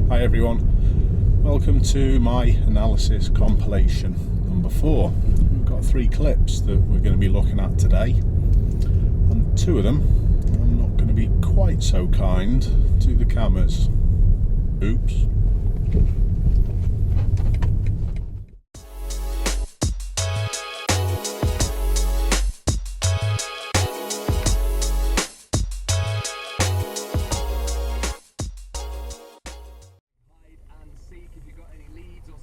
Hi everyone, welcome to my analysis compilation number 4. We've got 3 clips that we're going to be looking at today, and 2 of them I'm not going to be quite so kind to the cameras. Oops.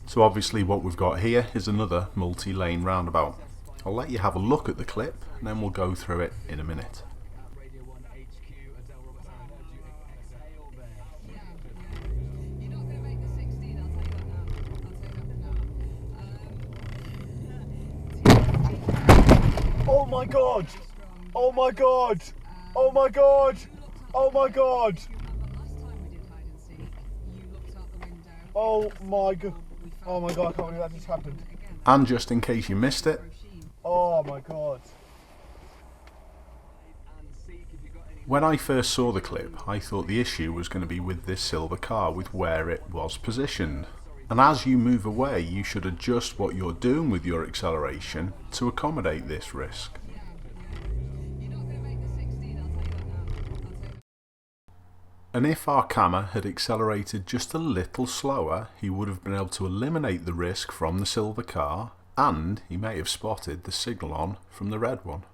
So obviously what we've got here is another multi-lane roundabout. I'll let you have a look at the clip and then we'll go through it in a minute. Oh my god! Oh my god! Oh my god! Oh my god! Oh my god! Oh my god, I can't believe that just happened. And just in case you missed it, Oh my god. when I first saw the clip, I thought the issue was going to be with this silver car, with where it was positioned. And as you move away, you should adjust what you're doing with your acceleration to accommodate this risk. And if our camera had accelerated just a little slower, he would have been able to eliminate the risk from the silver car, and he may have spotted the signal on from the red one.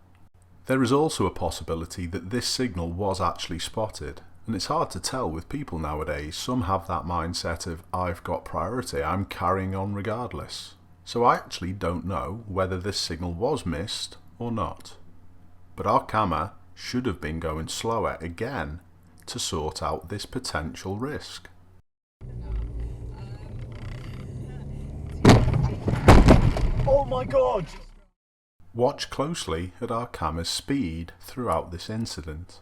There is also a possibility that this signal was actually spotted, and it's hard to tell with people nowadays. Some have that mindset of, I've got priority, I'm carrying on regardless. So I actually don't know whether this signal was missed or not. But our camera should have been going slower again to sort out this potential risk. Oh my god! Watch closely at our camera's speed throughout this incident.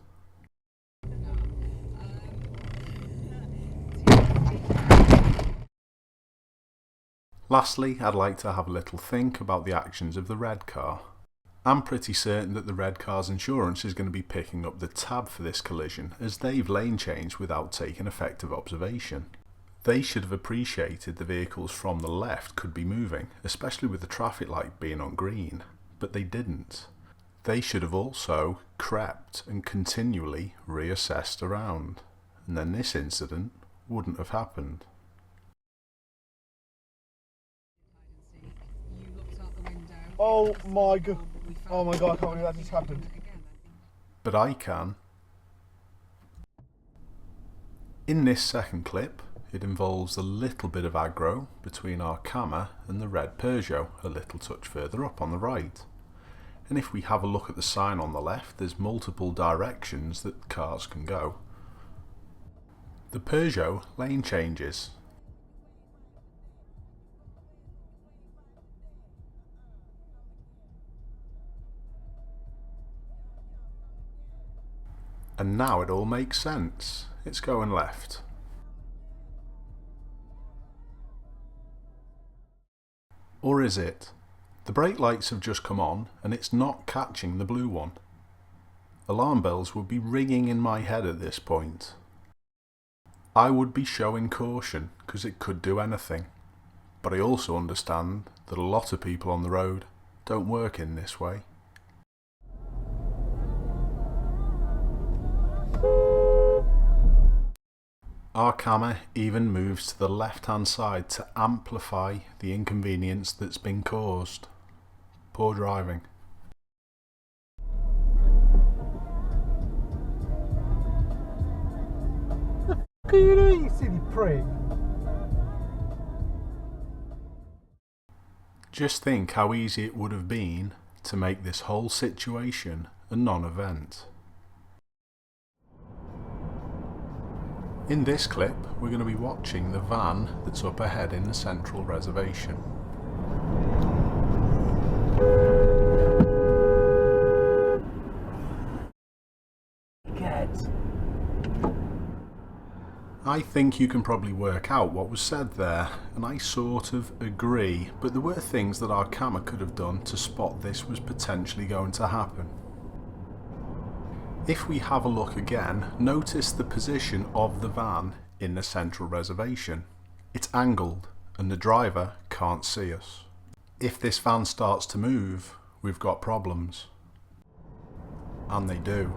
Lastly, I'd like to have a little think about the actions of the red car. I'm pretty certain that the red car's insurance is going to be picking up the tab for this collision, as they've lane changed without taking effective observation. They should have appreciated the vehicles from the left could be moving, especially with the traffic light being on green, but they didn't. They should have also crept and continually reassessed around, and then this incident wouldn't have happened. Oh my god! Oh my god, I can't believe that just happened. But I can. In this second clip, it involves a little bit of aggro between our camera and the red Peugeot, a little touch further up on the right. And if we have a look at the sign on the left, there's multiple directions that cars can go. The Peugeot lane changes. And now it all makes sense. It's going left. Or is it? The brake lights have just come on and it's not catching the blue one. Alarm bells would be ringing in my head at this point. I would be showing caution because it could do anything. But I also understand that a lot of people on the road don't work in this way. Our camera even moves to the left hand side to amplify the inconvenience that's been caused. Poor driving. What are you doing, you silly prick? Just think how easy it would have been to make this whole situation a non-event. In this clip, we're going to be watching the van that's up ahead in the central reservation. I think you can probably work out what was said there, and I sort of agree, but there were things that our camera could have done to spot this was potentially going to happen. If we have a look again, notice the position of the van in the central reservation. It's angled and the driver can't see us. If this van starts to move, we've got problems. And they do.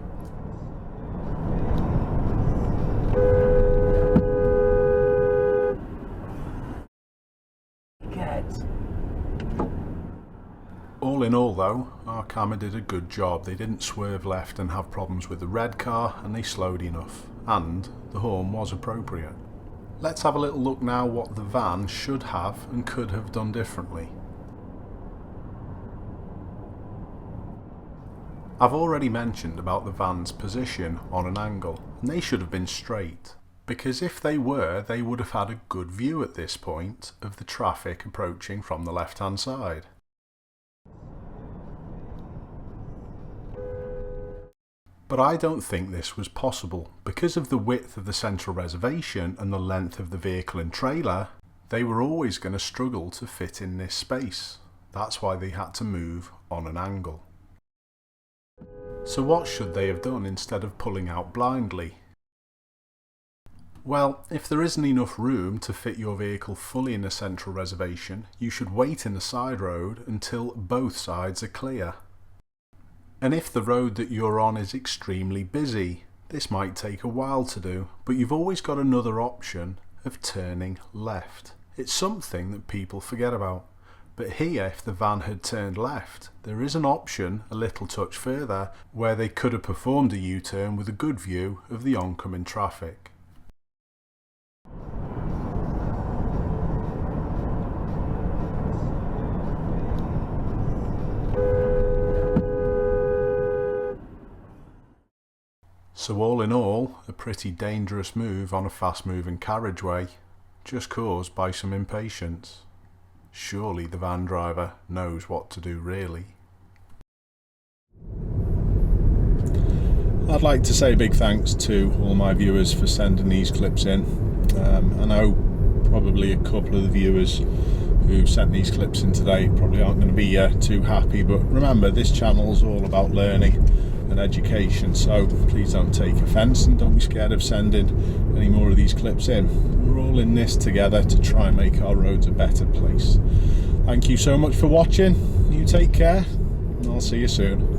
All in all though, our camera did a good job. They didn't swerve left and have problems with the red car, and they slowed enough, and the horn was appropriate. Let's have a little look now what the van should have and could have done differently. I've already mentioned about the van's position on an angle, and they should have been straight, because if they were, they would have had a good view at this point of the traffic approaching from the left hand side. But I don't think this was possible. Because of the width of the central reservation and the length of the vehicle and trailer, they were always going to struggle to fit in this space. That's why they had to move on an angle. So what should they have done instead of pulling out blindly? Well, if there isn't enough room to fit your vehicle fully in the central reservation, you should wait in the side road until both sides are clear. And if the road that you're on is extremely busy, this might take a while to do, but you've always got another option of turning left. It's something that people forget about. But here, if the van had turned left, there is an option a little touch further where they could have performed a U-turn with a good view of the oncoming traffic. So all in all, a pretty dangerous move on a fast-moving carriageway, just caused by some impatience. Surely the van driver knows what to do really. I'd like to say a big thanks to all my viewers for sending these clips in. I know probably a couple of the viewers who sent these clips in today probably aren't going to be too happy, but remember, this channel is all about learning and education, so please don't take offence and don't be scared of sending any more of these clips in. We're all in this together to try and make our roads a better place. Thank you so much for watching. You take care, and I'll see you soon.